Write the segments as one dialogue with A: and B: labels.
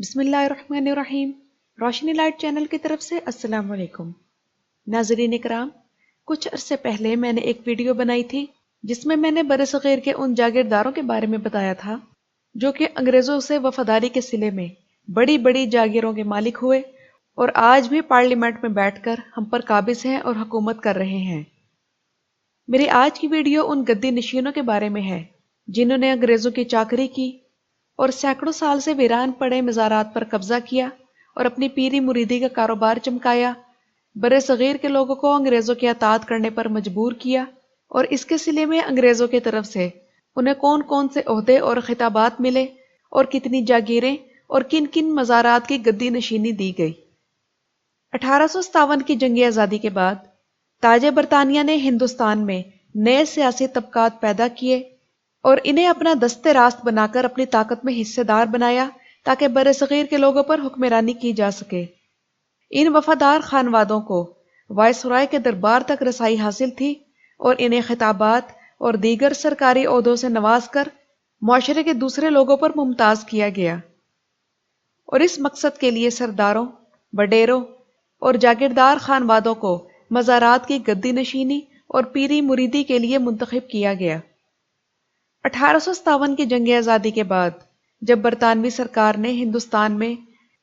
A: بسم اللہ الرحمن الرحیم۔ روشنی لائٹ چینل کی طرف سے السلام علیکم ناظرین کرام، کچھ عرصے پہلے میں نے ایک ویڈیو بنائی تھی جس میں نے برصغیر کے ان جاگیرداروں کے بارے میں بتایا تھا جو کہ انگریزوں سے وفاداری کے صلے میں بڑی بڑی جاگیروں کے مالک ہوئے اور آج بھی پارلیمنٹ میں بیٹھ کر ہم پر قابض ہیں اور حکومت کر رہے ہیں۔ میری آج کی ویڈیو ان گدی نشینوں کے بارے میں ہے جنہوں نے انگریزوں کی چاکری کی اور سینکڑوں سال سے ویران پڑے مزارات پر قبضہ کیا اور اپنی پیری مریدی کا کاروبار چمکایا، برصغیر کے لوگوں کو انگریزوں کی اطاعت کرنے پر مجبور کیا، اور اس کے صلے میں انگریزوں کی طرف سے انہیں کون کون سے عہدے اور خطابات ملے اور کتنی جاگیریں اور کن کن مزارات کی گدی نشینی دی گئی۔ 1857 کی جنگ آزادی کے بعد تاج برطانیہ نے ہندوستان میں نئے سیاسی طبقات پیدا کیے اور انہیں اپنا دست راست بنا کر اپنی طاقت میں حصے دار بنایا تاکہ برصغیر کے لوگوں پر حکمرانی کی جا سکے۔ ان وفادار خانوادوں کو وائسرائے کے دربار تک رسائی حاصل تھی اور انہیں خطابات اور دیگر سرکاری عہدوں سے نواز کر معاشرے کے دوسرے لوگوں پر ممتاز کیا گیا، اور اس مقصد کے لیے سرداروں، وڈیروں اور جاگیردار خانوادوں کو مزارات کی گدی نشینی اور پیری مریدی کے لیے منتخب کیا گیا۔ 1857 کی جنگ آزادی کے بعد جب برطانوی سرکار نے ہندوستان میں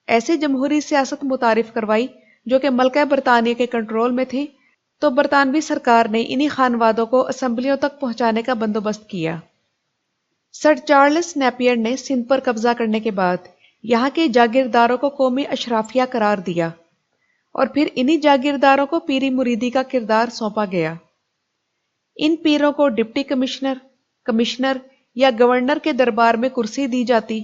A: ایسی جمہوری سیاست متعارف کروائی جو کہ ملکہ برطانیہ کے کنٹرول میں تھی، تو برطانوی سرکار نے انہی خانوادوں کو اسمبلیوں تک پہنچانے کا بندوبست کیا۔ سر چارلس نیپیر نے سندھ پر قبضہ کرنے کے بعد یہاں کے جاگیرداروں کو قومی اشرافیہ قرار دیا اور پھر انہی جاگیرداروں کو پیری مریدی کا کردار سونپا گیا۔ ان پیروں کو ڈپٹی کمشنر یا گورنر کے دربار میں کرسی دی جاتی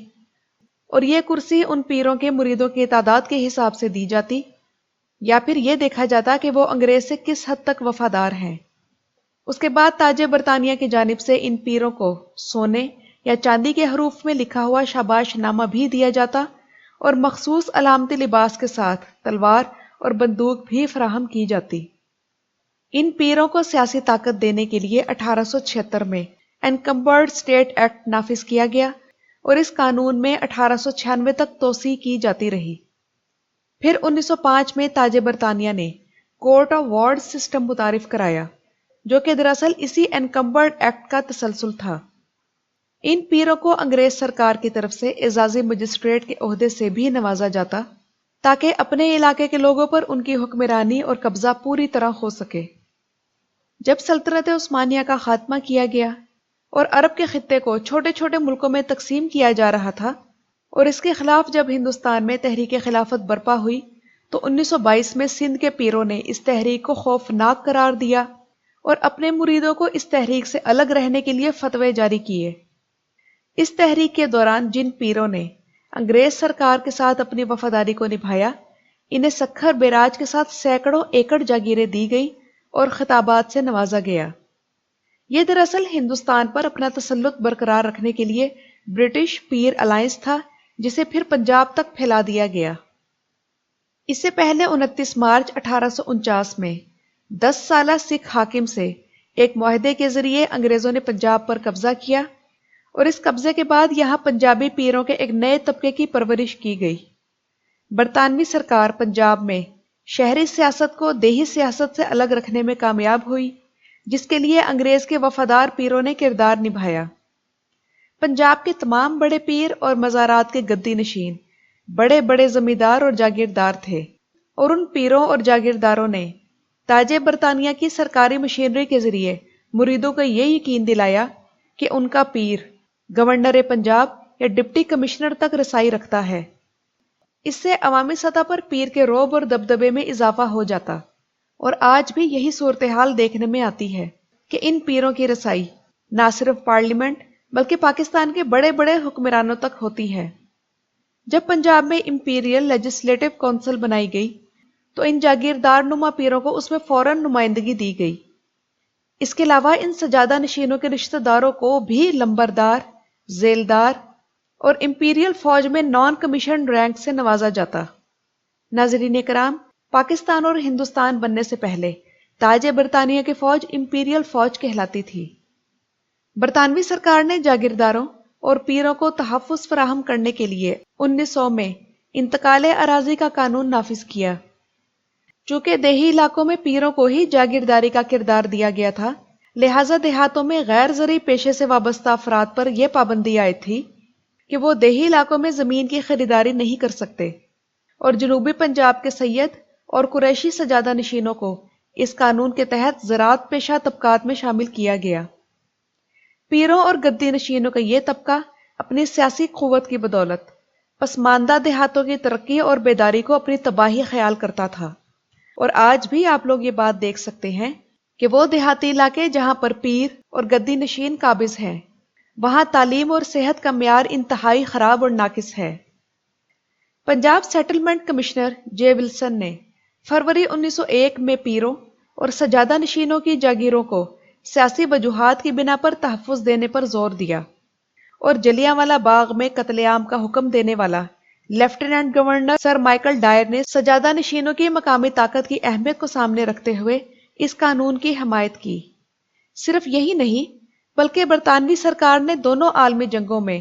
A: اور یہ کرسی ان پیروں کے مریدوں کی تعداد کے حساب سے دی جاتی، یا پھر یہ دیکھا جاتا کہ وہ انگریز سے کس حد تک وفادار ہیں۔ اس کے بعد تاج برطانیہ کی جانب سے ان پیروں کو سونے یا چاندی کے حروف میں لکھا ہوا شاباش نامہ بھی دیا جاتا اور مخصوص علامتی لباس کے ساتھ تلوار اور بندوق بھی فراہم کی جاتی۔ ان پیروں کو سیاسی طاقت دینے کے لیے 1876 میں انکمبرڈ اسٹیٹ ایکٹ نافذ کیا گیا اور اس قانون میں 1896 تک توسیع کی جاتی رہی۔ پھر 1905 میں تاج برطانیہ نے کورٹ آف وارڈ سسٹم متعارف کرایا جو کہ دراصل اسی انکمبرڈ ایکٹ کا تسلسل تھا۔ ان پیروں کو انگریز سرکار کی طرف سے اعزازی مجسٹریٹ کے عہدے سے بھی نوازا جاتا تاکہ اپنے علاقے کے لوگوں پر ان کی حکمرانی اور قبضہ پوری طرح ہو سکے۔ جب سلطنت عثمانیہ کا خاتمہ کیا گیا اور عرب کے خطے کو چھوٹے چھوٹے ملکوں میں تقسیم کیا جا رہا تھا اور اس کے خلاف جب ہندوستان میں تحریک خلافت برپا ہوئی، تو 1922 میں سندھ کے پیروں نے اس تحریک کو خوفناک قرار دیا اور اپنے مریدوں کو اس تحریک سے الگ رہنے کے لیے فتوے جاری کیے۔ اس تحریک کے دوران جن پیروں نے انگریز سرکار کے ساتھ اپنی وفاداری کو نبھایا، انہیں سکھر بیراج کے ساتھ سینکڑوں ایکڑ جاگیریں دی گئی اور خطابات سے نوازا گیا۔ یہ دراصل ہندوستان پر اپنا تسلط برقرار رکھنے کے لیے برٹش پیر الائنس تھا جسے پھر پنجاب تک پھیلا دیا گیا۔ اس سے پہلے 29 مارچ 1849 میں 10 سالہ سکھ حاکم سے ایک معاہدے کے ذریعے انگریزوں نے پنجاب پر قبضہ کیا اور اس قبضے کے بعد یہاں پنجابی پیروں کے ایک نئے طبقے کی پرورش کی گئی۔ برطانوی سرکار پنجاب میں شہری سیاست کو دیہی سیاست سے الگ رکھنے میں کامیاب ہوئی، جس کے لیے انگریز کے وفادار پیروں نے کردار نبھایا۔ پنجاب کے تمام بڑے پیر اور مزارات کے گدی نشین بڑے بڑے زمیندار اور جاگیردار تھے، اور ان پیروں اور جاگیرداروں نے تاج برطانیہ کی سرکاری مشینری کے ذریعے مریدوں کو یہ یقین دلایا کہ ان کا پیر گورنر پنجاب یا ڈپٹی کمشنر تک رسائی رکھتا ہے۔ اس سے عوامی سطح پر پیر کے رعب اور دبدبے میں اضافہ ہو جاتا، اور آج بھی یہی صورتحال دیکھنے میں آتی ہے کہ ان پیروں کی رسائی نہ صرف پارلیمنٹ بلکہ پاکستان کے بڑے بڑے حکمرانوں تک ہوتی ہے۔ جب پنجاب میں امپیریل لیجسلیٹو کونسل بنائی گئی تو ان جاگیردار نما پیروں کو اس میں فوراً نمائندگی دی گئی۔ اس کے علاوہ ان سجادہ نشینوں کے رشتہ داروں کو بھی لمبردار، ذیلدار اور امپیریل فوج میں نان کمیشنڈ رینک سے نوازا جاتا۔ ناظرین کرام، پاکستان اور ہندوستان بننے سے پہلے تاج برطانیہ کی فوج امپیریل فوج کہلاتی تھی۔ برطانوی سرکار نے جاگیرداروں اور پیروں کو تحفظ فراہم کرنے کے لیے 1900 میں انتقال اراضی کا قانون نافذ کیا۔ چونکہ دیہی علاقوں میں پیروں کو ہی جاگیرداری کا کردار دیا گیا تھا، لہٰذا دیہاتوں میں غیر زرعی پیشے سے وابستہ افراد پر یہ پابندی عائد تھی کہ وہ دیہی علاقوں میں زمین کی خریداری نہیں کر سکتے، اور جنوبی پنجاب کے سید اور قریشی سجادہ نشینوں کو اس قانون کے تحت زراعت پیشہ طبقات میں شامل کیا گیا۔ پیروں اور گدی نشینوں کا یہ طبقہ اپنی سیاسی قوت کی بدولت پسماندہ دیہاتوں کی ترقی اور بیداری کو اپنی تباہی خیال کرتا تھا، اور آج بھی آپ لوگ یہ بات دیکھ سکتے ہیں کہ وہ دیہاتی علاقے جہاں پر پیر اور گدی نشین قابض ہیں، وہاں تعلیم اور صحت کا معیار انتہائی خراب اور ناقص ہے۔ Punjab settlement commissioner J Wilson نے فروری 1901 میں پیروں اور سجادہ نشینوں کی جاگیروں کو سیاسی وجوہات کی بنا پر تحفظ دینے پر زور دیا، اور جلیانوالہ باغ میں قتل عام کا حکم دینے والا لیفٹیننٹ گورنر سر مائیکل ڈائر نے سجادہ نشینوں کی مقامی طاقت کی اہمیت کو سامنے رکھتے ہوئے اس قانون کی حمایت کی۔ صرف یہی نہیں بلکہ برطانوی سرکار نے دونوں عالمی جنگوں میں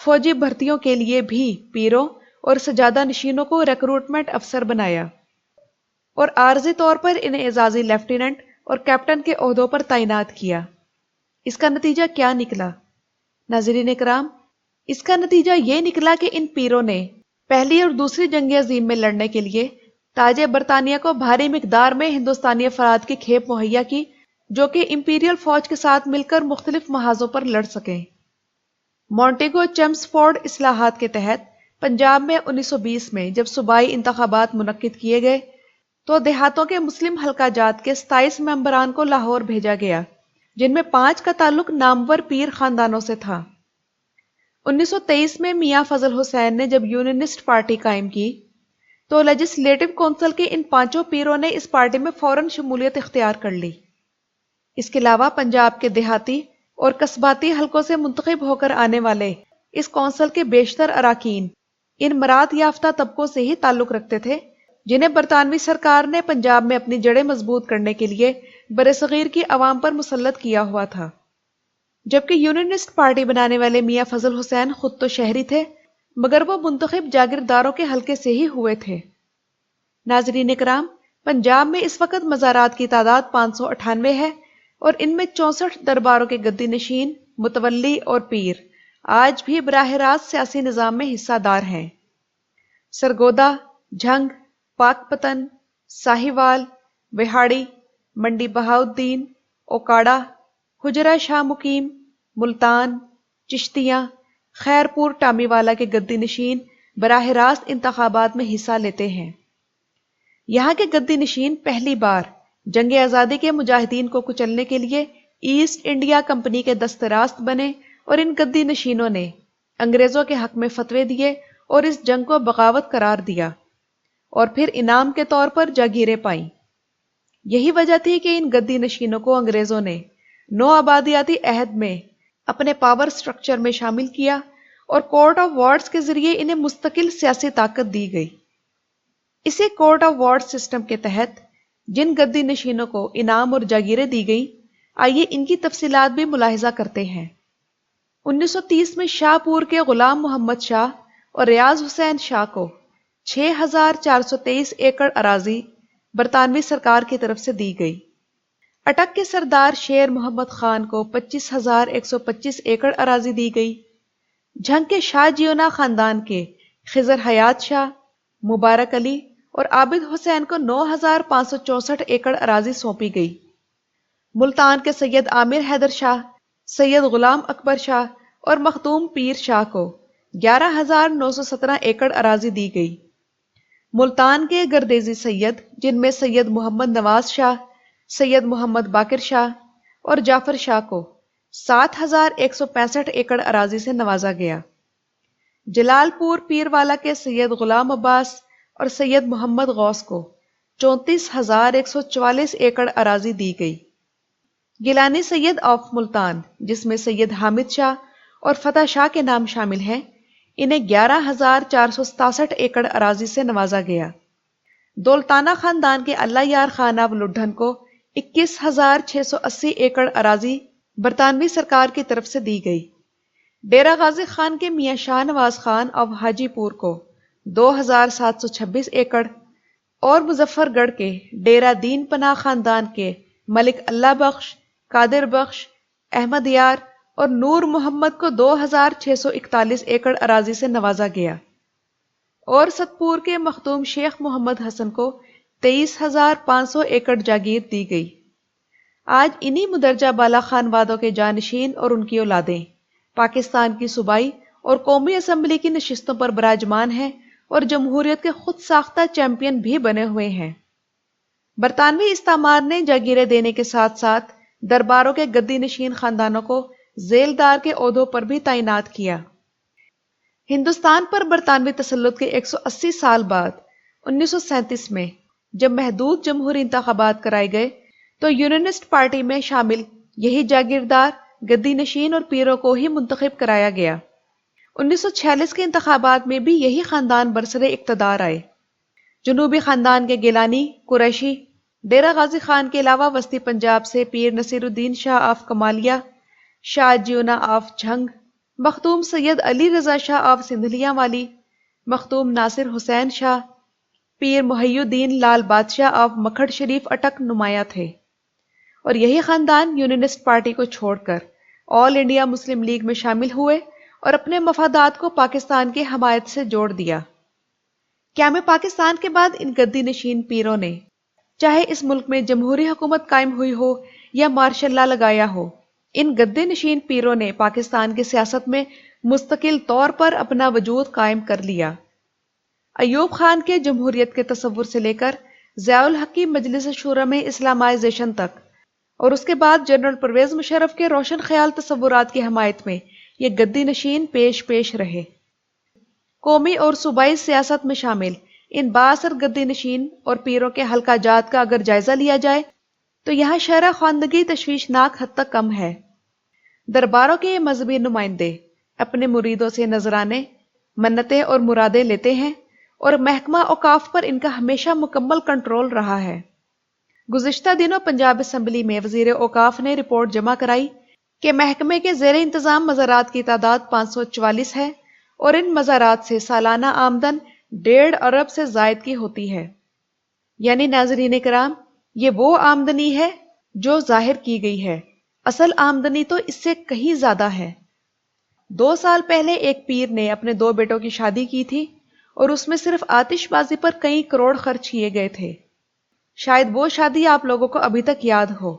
A: فوجی بھرتیوں کے لیے بھی پیروں اور سجادہ نشینوں کو ریکروٹمنٹ افسر بنایا، اور عارضی طور پر انہیں اعزازی لیفٹیننٹ اور کیپٹن کے عہدوں پر تعینات کیا۔ اس کا نتیجہ کیا نکلا؟ ناظرین اکرام، اس کا نتیجہ یہ نکلا کہ ان پیروں نے پہلی اور دوسری جنگ عظیم میں لڑنے کے لیے تاج برطانیہ کو بھاری مقدار میں ہندوستانی افراد کی کھیپ مہیا کی، جو کہ امپیریل فوج کے ساتھ مل کر مختلف محاذوں پر لڑ سکیں۔ مونٹیگو چمسفورڈ اصلاحات کے تحت پنجاب میں 1920 میں جب صوبائی انتخابات منعقد کیے گئے تو دیہاتوں کے مسلم حلقہ جات کے 27 ممبران کو لاہور بھیجا گیا، جن میں 5 کا تعلق نامور پیر خاندانوں سے تھا۔ 1923 میں میاں فضل حسین نے جب یونینسٹ پارٹی قائم کی تو لیجسلیٹو کونسل کے ان 5 پیروں نے اس پارٹی میں فوراً شمولیت اختیار کر لی۔ اس کے علاوہ پنجاب کے دیہاتی اور قصباتی حلقوں سے منتخب ہو کر آنے والے اس کونسل کے بیشتر اراکین ان مراد یافتہ طبقوں سے ہی تعلق رکھتے تھے جنہیں برطانوی سرکار نے پنجاب میں اپنی جڑیں مضبوط کرنے کے لیے برصغیر کی عوام پر مسلط کیا ہوا تھا۔ جبکہ یونینسٹ پارٹی بنانے والے میاں فضل حسین خود تو شہری تھے، مگر وہ منتخب جاگیرداروں کے حلقے سے ہی ہوئے تھے۔ ناظرین اکرام، پنجاب میں اس وقت مزارات کی تعداد 598 ہے، اور ان میں 64 درباروں کے گدی نشین، متولی اور پیر آج بھی براہ راست سیاسی نظام میں حصہ دار ہیں۔ سرگودا، جھنگ، پاک پتن، ساہیوال، وہاڑی، منڈی بہاؤالدین، اوکاڑا، حجرہ شاہ مقیم، ملتان، چشتیاں، خیر پور ٹامی والا کے گدی نشین براہ راست انتخابات میں حصہ لیتے ہیں۔ یہاں کے گدی نشین پہلی بار جنگ آزادی کے مجاہدین کو کچلنے کے لیے ایسٹ انڈیا کمپنی کے دست راست بنے، اور ان گدی نشینوں نے انگریزوں کے حق میں فتوے دیے اور اس جنگ کو بغاوت قرار دیا، اور پھر انعام کے طور پر جاگیریں پائیں۔ یہی وجہ تھی کہ ان گدی نشینوں کو انگریزوں نے نو آبادیاتی عہد میں اپنے پاور سٹرکچر میں شامل کیا، اور کورٹ آف وارڈز کے ذریعے انہیں مستقل سیاسی طاقت دی گئی۔ اسی کورٹ آف وارڈ سسٹم کے تحت جن گدی نشینوں کو انعام اور جاگیریں دی گئیں، آئیے ان کی تفصیلات بھی ملاحظہ کرتے ہیں۔ 1930 میں شاہ پور کے غلام محمد شاہ اور ریاض حسین شاہ کو 6423 ایکڑ اراضی برطانوی سرکار کی طرف سے دی گئی۔ اٹک کے سردار شیر محمد خان کو 25125 ایکڑ اراضی دی گئی۔ جھنگ کے شاہ جیونا خاندان کے خضر حیات شاہ، مبارک علی اور عابد حسین کو 9564 ایکڑ اراضی سونپی گئی۔ ملتان کے سید عامر حیدر شاہ، سید غلام اکبر شاہ اور مخدوم پیر شاہ کو 11917 ایکڑ اراضی دی گئی۔ ملتان کے گردیزی سید، جن میں سید محمد نواز شاہ، سید محمد باقر شاہ اور جعفر شاہ کو 7165 ایکڑ اراضی سے نوازا گیا۔ جلال پور پیر والا کے سید غلام عباس اور سید محمد غوث کو 34144 ایکڑ اراضی دی گئی۔ گیلانی سید آف ملتان، جس میں سید حامد شاہ اور فتح شاہ کے نام شامل ہیں، انہیں 11467 ایکڑ اراضی سے نوازا گیا۔ دولتانہ خاندان کے اللہ یار خان آف لڈھن کو 21680 ایکڑ اراضی برطانوی سرکار کی طرف سے دی گئی۔ ڈیرہ غازی خان کے میاں شاہ نواز خان آف حاجی پور کو 2726 ایکڑ اور مظفر گڑھ کے ڈیرہ دین پناہ خاندان کے ملک اللہ بخش، قادر بخش، احمد یار اور نور محمد کو 2641 ایکڑ اراضی سے نوازا گیا، اور ستپور کے مختوم شیخ محمد حسن کو 23,500 ایکڑ جاگیر دی گئی۔ آج انہی مدرجہ بالا خانوادوں کے جانشین اور ان کی اولادیں پاکستان کی صوبائی اور قومی اسمبلی کی نشستوں پر براجمان ہیں اور جمہوریت کے خود ساختہ چیمپئن بھی بنے ہوئے ہیں۔ برطانوی استعمار نے جاگیریں دینے کے ساتھ ساتھ درباروں کے گدی نشین خاندانوں کو ذیلدار کے عہدوں پر بھی تعینات کیا۔ ہندوستان پر برطانوی تسلط کے 180 سال بعد 1937 میں جب محدود جمہوری انتخابات کرائے گئے تو یونینسٹ پارٹی میں شامل یہی جاگیردار، گدی نشین اور پیروں کو ہی منتخب کرایا گیا۔ 1946 کے انتخابات میں بھی یہی خاندان برسر اقتدار آئے۔ جنوبی خاندان کے گیلانی، قریشی، ڈیرہ غازی خان کے علاوہ وسطی پنجاب سے Pir Nasir Uddin Shah of Kamalia, Shah Jiwana of Jhang, Makhdoom Syed Ali Raza Shah of Sandhilian والی، مختوم ناصر حسین شاہ، پیر محی الدین لال بادشاہ آف مکھڑ شریف اٹک نمایاں تھے، اور یہی خاندان یونینسٹ پارٹی کو چھوڑ کر آل انڈیا مسلم لیگ میں شامل ہوئے اور اپنے مفادات کو پاکستان کی حمایت سے جوڑ دیا۔ قیام پاکستان کے بعد ان گدی نشین پیروں نے چاہے اس ملک میں جمہوری حکومت قائم ہوئی ہو یا مارشل لا لگایا ہو، ان گدی نشین پیروں نے پاکستان کی سیاست میں مستقل طور پر اپنا وجود قائم کر لیا۔ ایوب خان کے جمہوریت کے تصور سے لے کر ضیاء الحق کی مجلس شورا میں اسلامائزیشن تک، اور اس کے بعد جنرل پرویز مشرف کے روشن خیال تصورات کی حمایت میں یہ گدی نشین پیش رہے۔ قومی اور صوبائی سیاست میں شامل ان بااثر گدی نشین اور پیروں کے حلقہ جات کا اگر جائزہ لیا جائے تو یہاں شرح خواندگی تشویشناک حد تک کم ہے۔ درباروں کے یہ مذہبی نمائندے اپنے مریدوں سے نذرانے، منتیں اور مرادیں لیتے ہیں، اور محکمہ اوقاف پر ان کا ہمیشہ مکمل کنٹرول رہا ہے۔ گزشتہ دنوں پنجاب اسمبلی میں وزیر اوقاف نے رپورٹ جمع کرائی کہ محکمے کے زیر انتظام مزارات کی تعداد 544 ہے، اور ان مزارات سے سالانہ آمدن 1.5 ارب سے زائد کی ہوتی ہے۔ یعنی ناظرین کرام، یہ وہ آمدنی ہے جو ظاہر کی گئی ہے، اصل آمدنی تو اس سے کہیں زیادہ ہے۔ 2 سال پہلے ایک پیر نے اپنے 2 بیٹوں کی شادی کی تھی، اور اس میں صرف آتش بازی پر کئی کروڑ خرچ کیے گئے تھے۔ شاید وہ شادی آپ لوگوں کو ابھی تک یاد ہو۔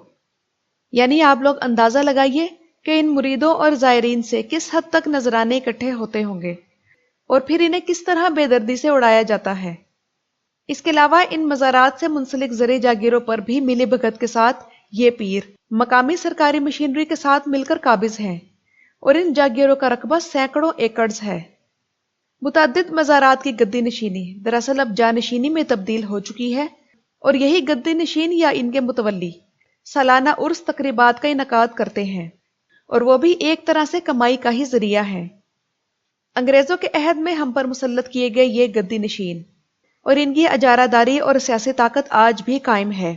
A: یعنی آپ لوگ اندازہ لگائیے کہ ان مریدوں اور زائرین سے کس حد تک نذرانے اکٹھے ہوتے ہوں گے، اور پھر انہیں کس طرح بے دردی سے اڑایا جاتا ہے۔ اس کے علاوہ ان مزارات سے منسلک زرعی جاگیروں پر بھی ملی بھگت کے ساتھ یہ پیر مقامی سرکاری مشینری کے ساتھ مل کر قابض ہیں، اور ان جاگیروں کا رقبہ سینکڑوں ایکڑز ہے۔ متعدد مزارات کی گدی نشینی دراصل اب جانشینی میں تبدیل ہو چکی ہے، اور یہی گدی نشین یا ان کے متولی سالانہ عرس تقریبات کا انعقاد کرتے ہیں، اور وہ بھی ایک طرح سے کمائی کا ہی ذریعہ ہے۔ انگریزوں کے عہد میں ہم پر مسلط کیے گئے یہ گدی نشین اور ان کی اجارہ داری اور سیاسی طاقت آج بھی قائم ہے،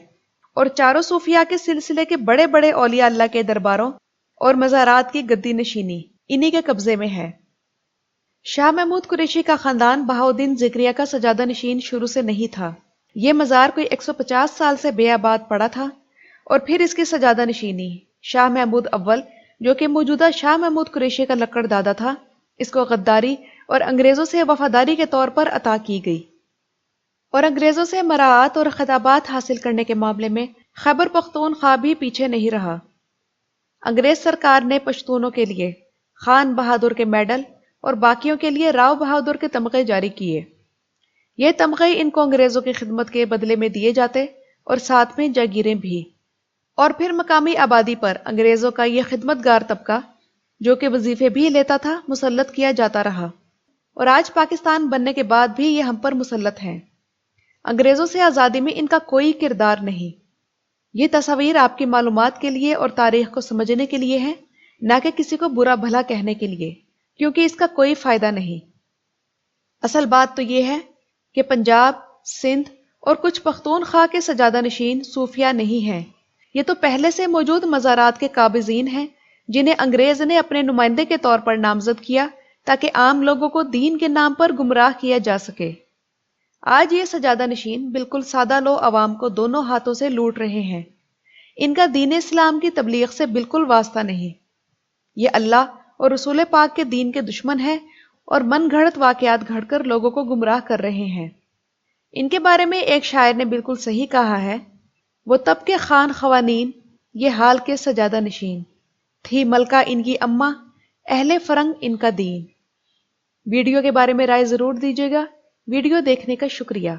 A: اور چاروں صوفیاء کے سلسلے کے بڑے بڑے اولیاء اللہ کے درباروں اور مزارات کی گدی نشینی انہی کے قبضے میں ہے۔ شاہ محمود قریشی کا خاندان بہاؤالدین ذکریہ کا سجادہ نشین شروع سے نہیں تھا۔ یہ مزار کوئی 150 سال سے بے آباد پڑا تھا، اور پھر اس کی سجادہ نشینی شاہ محمود اول، جو کہ موجودہ شاہ محمود قریشی کا لقڑ دادا تھا، اس کو غداری اور انگریزوں سے وفاداری کے طور پر عطا کی گئی، اور انگریزوں سے مراعات اور خطابات حاصل کرنے کے معاملے میں خیبر پختونخوا بھی پیچھے نہیں رہا۔ انگریز سرکار نے پشتونوں کے لیے خان بہادر کے میڈل اور باقیوں کے لیے راؤ بہادر کے تمغے جاری کیے۔ یہ تمغے ان کو انگریزوں کی خدمت کے بدلے میں دیے جاتے، اور ساتھ میں جاگیریں بھی، اور پھر مقامی آبادی پر انگریزوں کا یہ خدمت گار طبقہ جو کہ وظیفے بھی لیتا تھا مسلط کیا جاتا رہا، اور آج پاکستان بننے کے بعد بھی یہ ہم پر مسلط ہیں۔ انگریزوں سے آزادی میں ان کا کوئی کردار نہیں۔ یہ تصاویر آپ کی معلومات کے لیے اور تاریخ کو سمجھنے کے لیے ہیں، نہ کہ کسی کو برا بھلا کہنے کے لیے، کیونکہ اس کا کوئی فائدہ نہیں۔ اصل بات تو یہ ہے کہ پنجاب، سندھ اور کچھ پختونخوا کے سجادہ نشین صوفیاء نہیں ہیں، یہ تو پہلے سے موجود مزارات کے قابضین ہیں جنہیں انگریز نے اپنے نمائندے کے طور پر نامزد کیا تاکہ عام لوگوں کو دین کے نام پر گمراہ کیا جا سکے۔ آج یہ سجادہ نشین بالکل سادہ لو عوام کو دونوں ہاتھوں سے لوٹ رہے ہیں۔ ان کا دین اسلام کی تبلیغ سے بالکل واسطہ نہیں۔ یہ اللہ اور رسول پاک کے دین کے دشمن ہیں اور من گھڑت واقعات گھڑ کر لوگوں کو گمراہ کر رہے ہیں۔ ان کے بارے میں ایک شاعر نے بالکل صحیح کہا ہے، وہ تب کے خان خوانین یہ حال کے سجادہ نشین، تھی ملکہ ان کی اماں اہل فرنگ ان کا دین۔ ویڈیو کے بارے میں رائے ضرور دیجیے گا۔ ویڈیو دیکھنے کا شکریہ۔